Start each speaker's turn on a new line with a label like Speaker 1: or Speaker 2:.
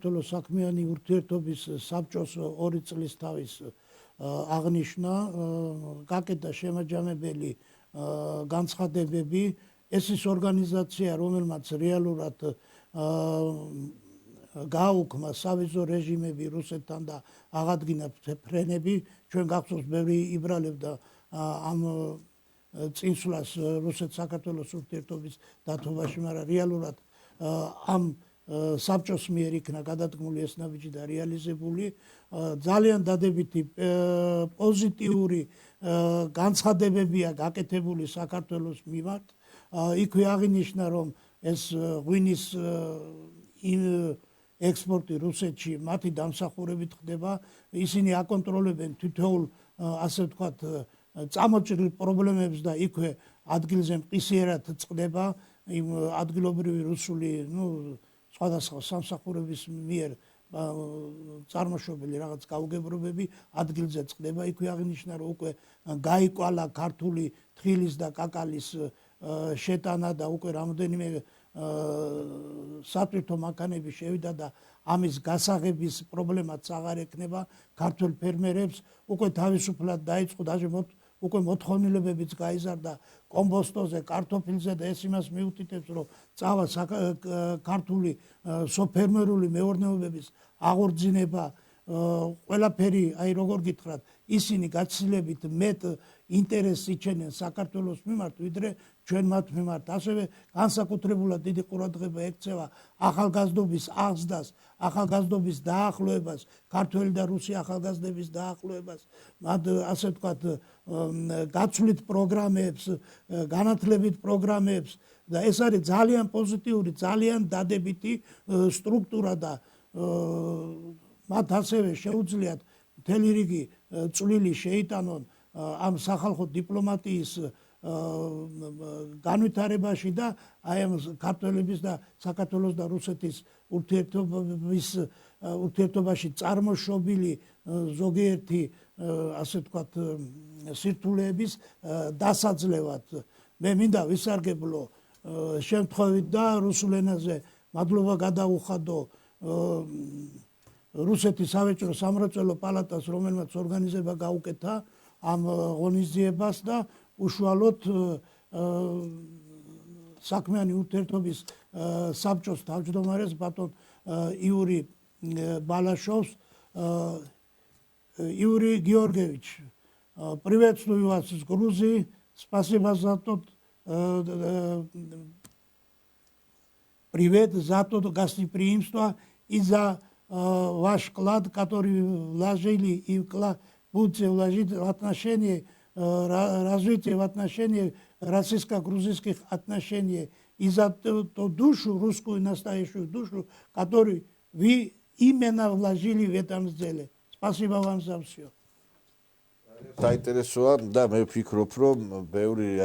Speaker 1: საქმიანი ურთიერთობის საბჭოს 2 წლის თავის აღნიშნა გაკეთა შემაჯამებელი განცხადებები. ეს ის ორგანიზაცია, რომელმაც რეალურად გააუქმა სავიზო რეჟიმები რუსეთთან და აღადგინა ფრენები. ჩვენ გახსოვს, ბევრი იბრალებდა ამ წინსვლას რუსეთ-საქართველოს ურთიერთობის დათმობაში, მაგრამ რეალურად ამ საბჭოს მიერ იქნა გადადგმული ეს ნაბიჯი და რეალიზებული. ძალიან დადებითი პოზიტიური განცხადებებია გაკეთებული საქართველოს მიმართ. იქვე აღინიშნა, რომ ეს ღვინის ექსპორტი რუსეთში მათი დამსახურებით ხდება. ისინი აკონტროლებენ თითოეულ, ასე ვთქვათ, წამოჭრილ პრობლემებს და იქვე ადგილზე მყისიერად წყდება იმ ადგილობრივი რუსული, სხვადასხვა სამსახურების მიერ წარმოშობილი რაღაც გაუგებრობები ადგილზე წყდება. იქვე აღინიშნა, რომ უკვე გაიკვალა ქართული თხილის და კაკალის შეტანა და უკვე რამდენიმე სატვირთო მანქანები შევიდა და ამის გასაღების პრობლემაც აღარ ექნება ქართულ ფერმერებს. უკვე თავისუფლად დაიწყო უკვე მოთხოვნილებებიც გაიზარდა კომბოსტოზე, კარტოფილზე და ეს იმას მიუთითებს, რომ წავა ქართული სოფერმერული მეურნეობების აღორძინება. ყველაფერი, როგორ გითხრათ, ისინი გაცილებით მეტ ინტერესს იჩენენ საქართველოს მიმართ, ვიდრე ჩვენ მათ მიმართ. ასევე განსაკუთრებულად დიდი ყურადღება ექცევა ახალგაზრდობის აღზრდას, ახალგაზრდობის დაახლოებას, ქართველი და რუსი ახალგაზრდების დაახლოებას, მათ ასე ვთქვათ, გაცვლით პროგრამებს, განათლებით პროგრამებს და ეს არის ძალიან პოზიტიური, ძალიან დადებითი სტრუქტურა და მათ ასევე შეუძლიათ მთელი რიგი წვლილი შეიტანონ ამ სახალხო დიპლომატიის განვითარებაში და აი ამ ქართველების და საქართველოს და რუსეთის ურთიერთობაში წარმოშობილი ზოგიერთი, ასე ვთქვათ, სირთულეების დასაძლევად. მე მინდა ვისარგებლო შემთხვევით და რუსულ ენაზე მადლობა გადაუხადო რუსეთის სავაჭრო სამრეწველო პალატას, რომელმაც ორგანიზება გაუკეთა ამ ღონისძიებას და უშუალოდ საქმიანი ურთიერთობის საბჭოს თავმჯდომარეს ბატონ იური ბალაშოვს. Юрий Георгиевич, приветствую вас из Грузии. Спасибо за тот привет, за то гостеприимство и за ваш вклад, который вложили и будете вложить в отношении развития, в отношении российско-грузинских отношений, и за ту душу, русскую настоящую душу, которую вы именно вложили в этом деле. Спасибо вам за все.
Speaker 2: საინტერესოა და მე ვფიქრობ, რომ ბევრი